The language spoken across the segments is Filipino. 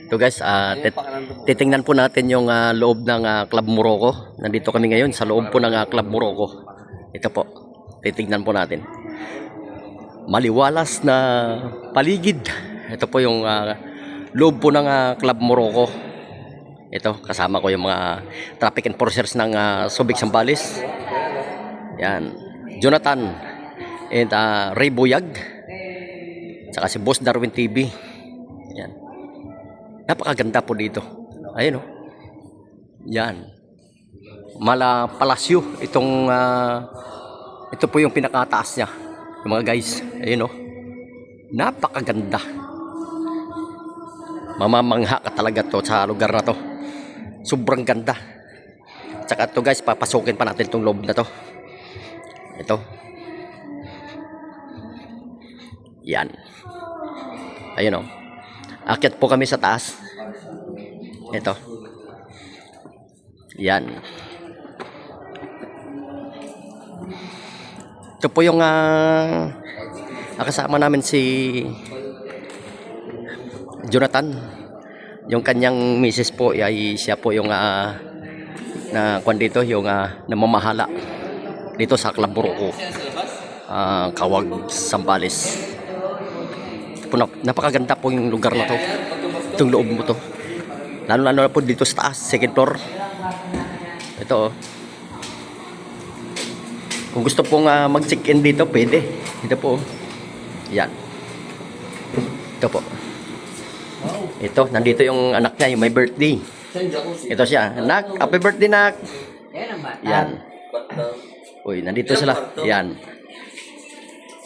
Ito guys, titingnan po natin yung loob ng Club Morocco. Nandito kami ngayon sa loob po ng Club Morocco. Ito po, titingnan po natin. Maliwalas na paligid. Ito po yung loob po ng Club Morocco. Ito, kasama ko yung mga traffic enforcers ng Subic Zambales. Yan, Jonathan and Ray Buyag. Saka si Boss Darwin TV. Yan. Napakaganda po dito. Ayun o. Yan. Mala Palasyo. Ito po yung pinakataas niya. Yung mga guys. Ayun o. Napakaganda. Mamamangha ka talaga to sa lugar na to. Sobrang ganda. Tsaka ito guys, papasukin pa natin itong loob na to. Ito. Yan. Ayun o. Akyat po kami sa taas. Ito. Yan. Ito po yung kasama namin si Jonathan. Yung kanyang misis po ay siya po yung na kwan dito, yung namamahala dito sa Club Morocco. Kawag Zambales. Napakaganda po yung lugar na to. Itong loob mo to. Lalo na po dito sa taas, second floor. Ito oh. Kung gusto pong mag-check-in dito, pwede. Ito po. Yan. Ito po. Ito, nandito yung anak niya, yung may birthday. Ito siya. Anak, happy birthday, nak. Yan. Uy, nandito sila. Yan.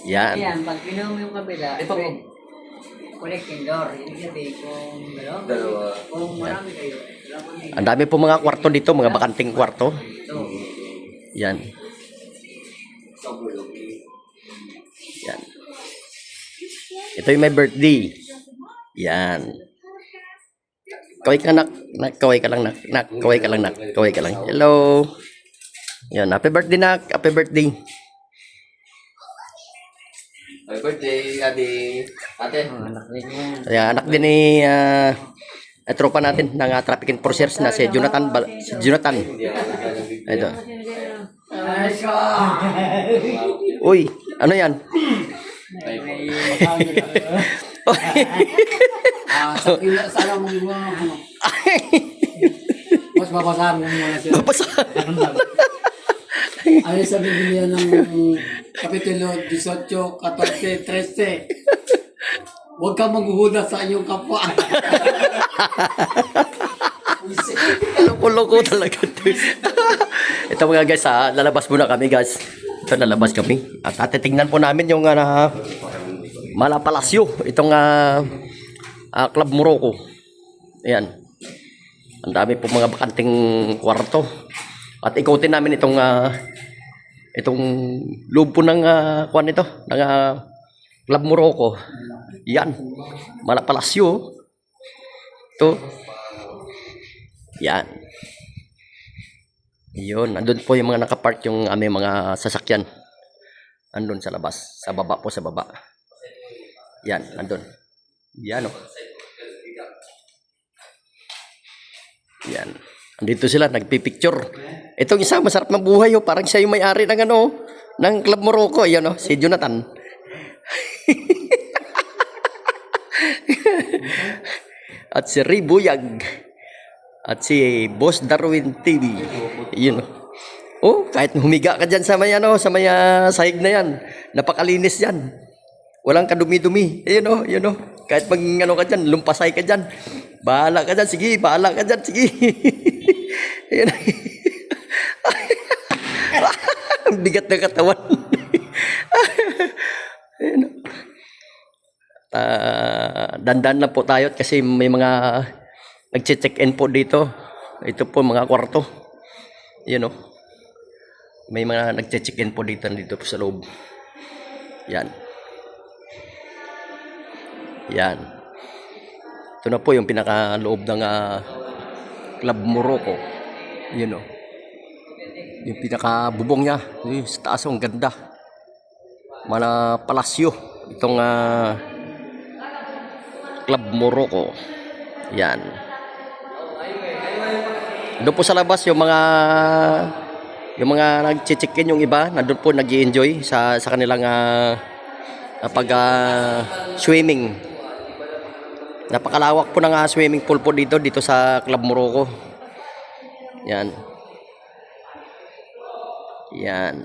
Yan. Yan, pag pinom yung kabila, collecting door. Ibig sabihin kung dalawa, kung marami kayo. Ang dami po mga kwarto dito, mga bakanting kwarto. Yan. Yan. Ito yung may birthday. Yan. Kaway ka nak, kaway ka lang nak, kaway ka lang nak, kaway ka lang. Hello. Yan, happy birthday nak, happy birthday. Happy birthday, ate. Anak din yan. Ayan, anak din ni tropa natin ng traffic enforcers na si Jonathan. Ito. Uy, ano yan? Sana mo mas babasahan mo muna siya. Babasahan. Ayon sa Biblia ng Kapitulo 18, 14, 13. Huwag kang maghuhuda sa inyong kapwa. Loko-loko talaga. Ito mga guys, lalabas muna kami guys. Ito, lalabas kami. At titingnan po namin yung Mala Palasyo. Itong Club Morocco. Ayan. Ang dami po mga bakanting kwarto. At ikutin namin itong loob po ng kuwan nito, ng Club Morocco. Yan. Mala Palasyo. Ito. Yan. Yun. Andun po yung mga nakapark yung aming mga sasakyan. Andun sa labas. Sa baba po, sa baba. Yan. Andun. Yan o. Yan. Andito sila, nagpipicture. Itong isa, masarap mabuhay o. Parang siya yung may-ari ng ng Club Morocco. Ayan o, si Jonathan. At si Ray Buyag. At si Boss Darwin TV. Yun o. Oh, kahit humiga ka dyan sa may, sa may sahig na yan. Napakalinis yan. Walang kadumi-dumi. Ayun o, yun o. Kahit pag ka dyan, lumpasay ka dyan. Bahala ka dyan, sige. Bahala ka dyan, sige. Ayun o. Bigat na katawan. Ayun o. Dandan na po tayo kasi may mga nag-check-in po dito. Ito po mga kwarto. Ayun o. May mga nag-check-in po dito po sa loob. Yan. Yan. Ito na po yung pinakaloob ng Club Morocco. Yun o. Yung pinakabubong niya. Yung sa taas, ang ganda. Mala Palasyo. Itong Club Morocco. Yan. Doon po sa labas yung mga nag-check-in yung iba, nandun po nag-i-enjoy sa kanilang swimming. Napakalawak po ng swimming pool po dito sa Club Morocco. Yan. Yan.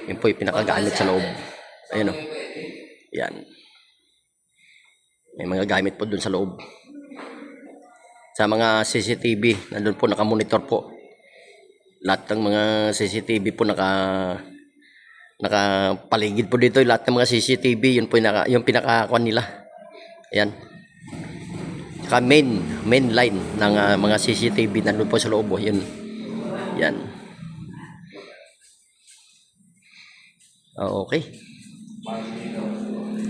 Yan po yung pinakagamit sa loob. Ayun o. Yan. May mga gamit po dun sa loob. Sa mga CCTV, nandun po nakamonitor po. Lahat ng mga CCTV po nakapaligid po dito. Lahat ng mga CCTV, yun po yung pinakakuan nila. Ayan. Saka main line ng mga CCTV nandun po sa loob. Yun. Yan. Okay.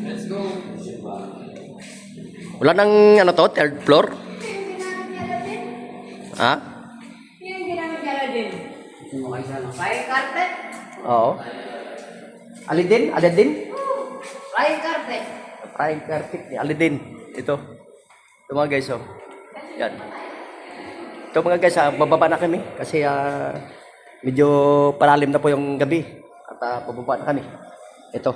Let's go. Wala nang third floor? Ha? Yung ginamit din. Sino kayo sana? Flying carpet? Oo. Alin din? Alin din? Flying carpet. Frying carpet ni Alin din. Ito. Ito mga guys, oh. Yan. Ito mga guys, bababa na kami kasi medyo palalim na po yung gabi at bababa na kami. Ito.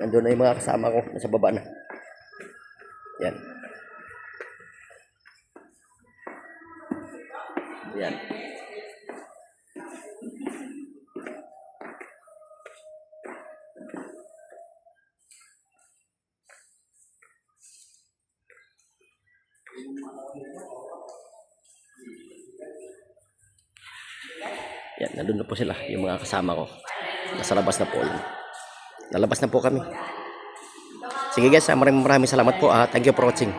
Nandun na yung mga kasama ko, nasa baba na. Yan. Yan. Yan, nandun na po sila, yung mga kasama ko. Nasa labas na po yun. Lalabas na po kami. Sige guys, maraming salamat po. Thank you for watching.